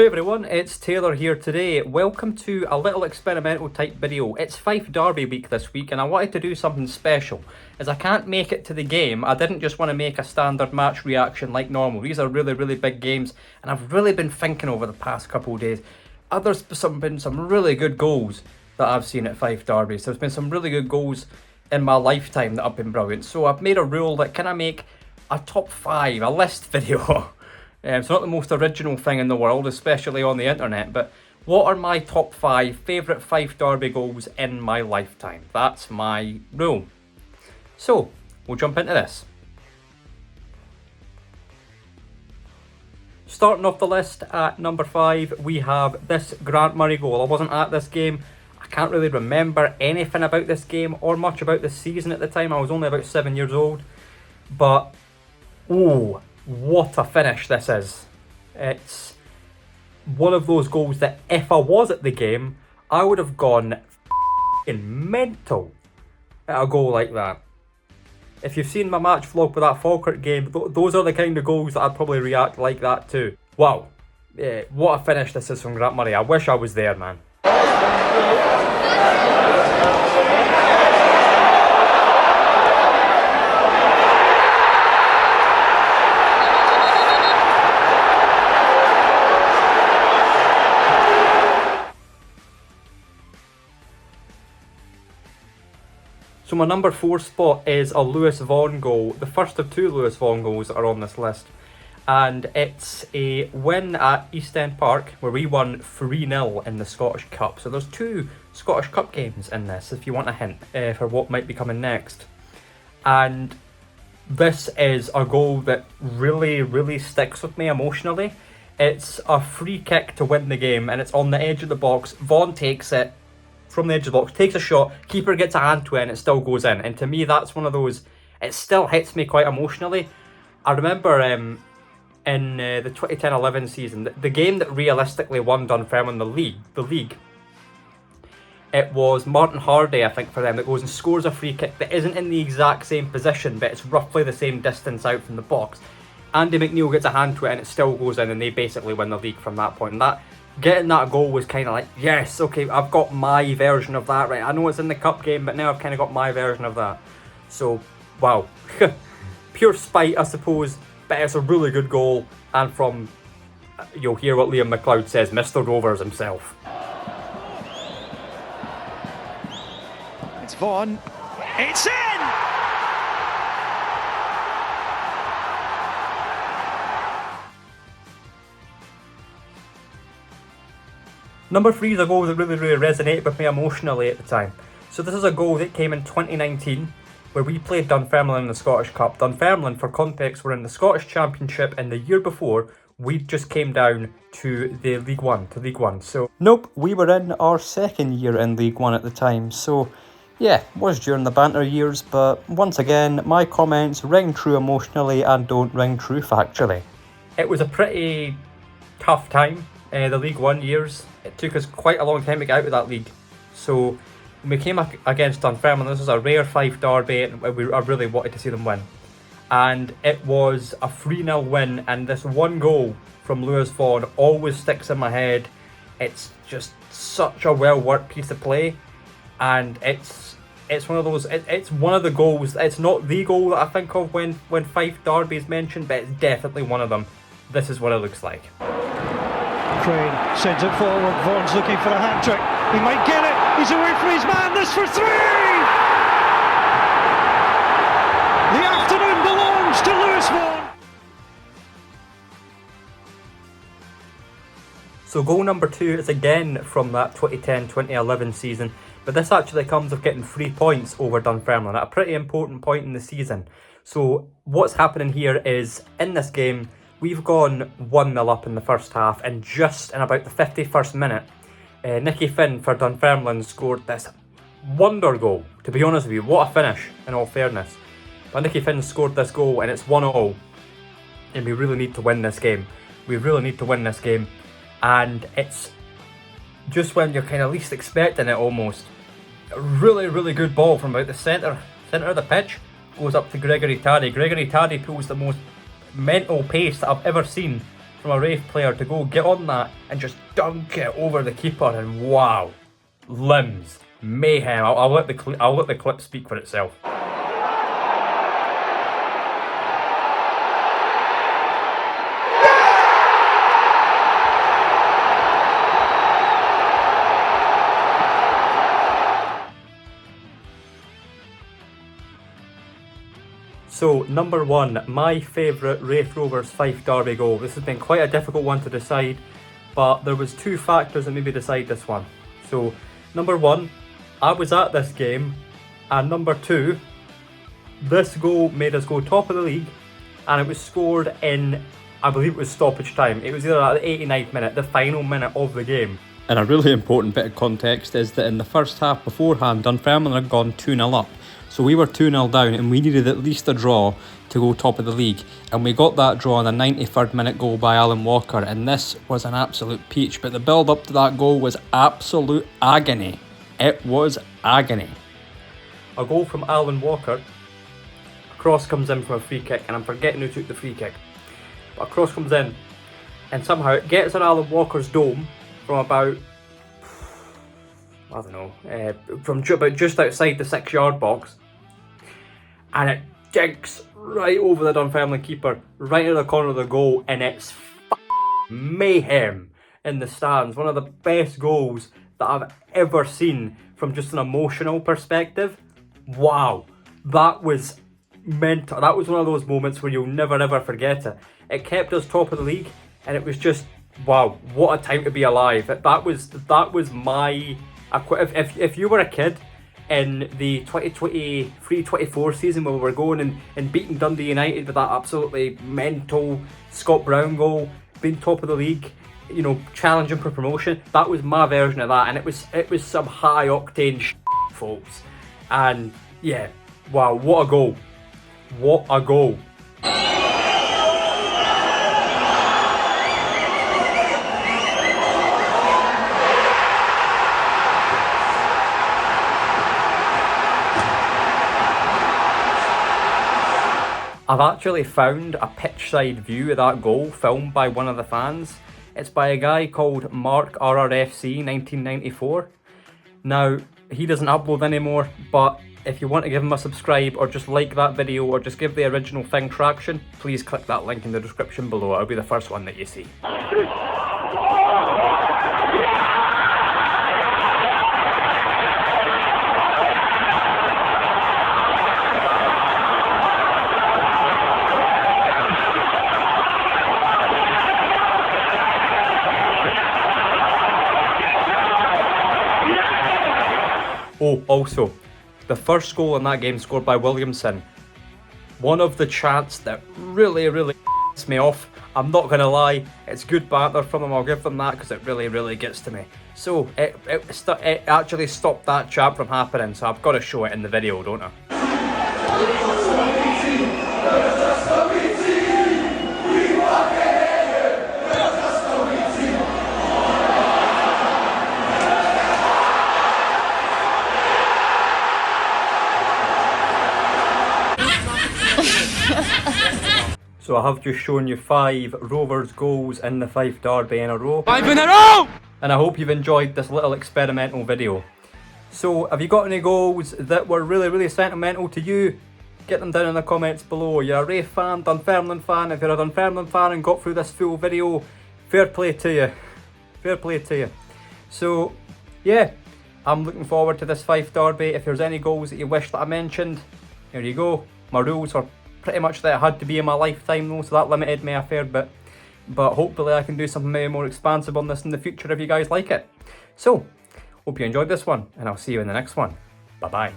Hey everyone, it's Taylor here today. Welcome to a little experimental type video. It's Fife Derby week this week and I wanted to do something special. As I can't make it to the game, I didn't just want to make a standard match reaction like normal. These are really big games and I've really been thinking over the past couple of days. There's been some really good goals that I've seen at Fife Derby. So there's been some really good goals in my lifetime that have been brilliant. So I've made a rule that can I make a top 5, a list video. It's not the most original thing in the world, especially on the internet, but what are my top 5 favourite Fife Derby goals in my lifetime? That's my rule. So, we'll jump into this. Starting off the list at number 5, we have this Grant Murray goal. I wasn't at this game. I can't really remember anything about this game or much about this season at the time. I was only about 7 years old. But, oh, what a finish this is. It's one of those goals that if I was at the game, I would have gone f***ing mental at a goal like that. If you've seen my match vlog with that Falkirk game, those are the kind of goals that I'd probably react like that too. Wow, what a finish this is from Grant Murray. I wish I was there, man. So my number 4 spot is a Lewis Vaughan goal. The first of 2 Lewis Vaughan goals are on this list. And it's a win at East End Park where we won 3-0 in the Scottish Cup. So there's 2 Scottish Cup games in this, if you want a hint for what might be coming next. And this is a goal that really sticks with me emotionally. It's a free kick to win the game and it's on the edge of the box. Vaughan takes it from the edge of the box, takes a shot, keeper gets a hand to it and it still goes in. And to me, that's one of those, it still hits me quite emotionally. I remember in the 2010-11 season, the game that realistically won Dunfermline the league, it was Martin Hardy, I think, for them, that goes and scores a free kick that isn't in the exact same position, but it's roughly the same distance out from the box. Andy McNeil gets a hand to it and it still goes in and they basically win the league from that point. And getting that goal was kind of like, yes, okay, I've got my version of that, right? I know it's in the cup game, but now I've kind of got my version of that. So, wow. Pure spite, I suppose, but it's a really good goal. And from, you'll hear what Liam McLeod says, Mr. Rovers himself. It's Vaughan. It's in! Number 3 is a goal that really resonated with me emotionally at the time. So this is a goal that came in 2019 where we played Dunfermline in the Scottish Cup. Dunfermline, for context, were in the Scottish Championship and the year before we just came down to the League One. So nope, we were in our second year in League One at the time. So yeah, was during the banter years, but once again, my comments ring true emotionally and don't ring true factually. It was a pretty tough time. The League One years, it took us quite a long time to get out of that league. So when we came against Dunfermline, this was a rare Fife Derby and I really wanted to see them win. And it was a 3-0 win and this one goal from Lewis Vaughan always sticks in my head. It's just such a well worked piece of play and it's one of those, it's one of the goals, it's not the goal that I think of when Fife Derby is mentioned, but it's definitely one of them. This is what it looks like. Crane sends it forward. Vaughan's looking for a hat-trick. He might get it. He's away from his man. This for 3! The afternoon belongs to Lewis Vaughan. So goal number 2 is again from that 2010-2011 season, but this actually comes with getting 3 points over Dunfermline at a pretty important point in the season. So what's happening here is, in this game, we've gone 1-0 up in the first half, and just in about the 51st minute, Nicky Finn for Dunfermline scored this wonder goal. To be honest with you, what a finish, in all fairness. But Nicky Finn scored this goal, and it's 1-0, and we really need to win this game. And it's just when you're kind of least expecting it almost. A really good ball from about the centre of the pitch, goes up to Gregory Taddy. Gregory Taddy pulls the most mental pace that I've ever seen from a Raith player to go get on that and just dunk it over the keeper, and wow, limbs, mayhem. I'll let the clip speak for itself. So, number one, my favourite Raith Rovers Fife Derby goal. This has been quite a difficult one to decide, but there was two factors that made me decide this one. So, number one, I was at this game, and number two, this goal made us go top of the league, and it was scored in, I believe it was stoppage time. It was either at the 89th minute, the final minute of the game. And a really important bit of context is that in the first half beforehand, Dunfermline had gone 2-0 up. So we were 2-0 down and we needed at least a draw to go top of the league. And we got that draw on a 93rd minute goal by Alan Walker, and this was an absolute peach. But the build up to that goal was absolute agony. It was agony. A goal from Alan Walker. A cross comes in from a free kick, and I'm forgetting who took the free kick. But a cross comes in and somehow it gets on Alan Walker's dome from about, I don't know, from about just outside the 6-yard box, and it jinks right over the Dunfermline keeper, right in the corner of the goal, and it's mayhem in the stands. One of the best goals that I've ever seen from just an emotional perspective. Wow, that was mental. That was one of those moments where you'll never ever forget it. It kept us top of the league, and it was just, wow, what a time to be alive. That was my... If you were a kid in the 2023-24 season where we were going and beating Dundee United with that absolutely mental Scott Brown goal, being top of the league, you know, challenging for promotion, that was my version of that, and it was some high octane folks. And yeah, wow, what a goal. What a goal. I've actually found a pitch side view of that goal filmed by one of the fans. It's by a guy called Mark RRFC 1994. Now, he doesn't upload anymore, but if you want to give him a subscribe or just like that video or just give the original thing traction, please click that link in the description below. It'll be the first one that you see. Oh, also, the first goal in that game scored by Williamson. One of the chants that really pissed me off. I'm not gonna lie, it's good banter from them, I'll give them that, because it really gets to me. So, it actually stopped that chant from happening, so I've got to show it in the video, don't I? So I have just shown you 5 Rovers goals in the Fife Derby in a row. 5 in a row! And I hope you've enjoyed this little experimental video. So have you got any goals that were really sentimental to you? Get them down in the comments below. You're a Raith fan, Dunfermline fan. If you're a Dunfermline fan and got through this full video, fair play to you. Fair play to you. So yeah, I'm looking forward to this Fife Derby. If there's any goals that you wish that I mentioned, there you go. My rules are pretty much that it had to be in my lifetime though, so that limited me a fair bit. But hopefully I can do something maybe more expansive on this in the future if you guys like it. So, hope you enjoyed this one, and I'll see you in the next one. Bye bye.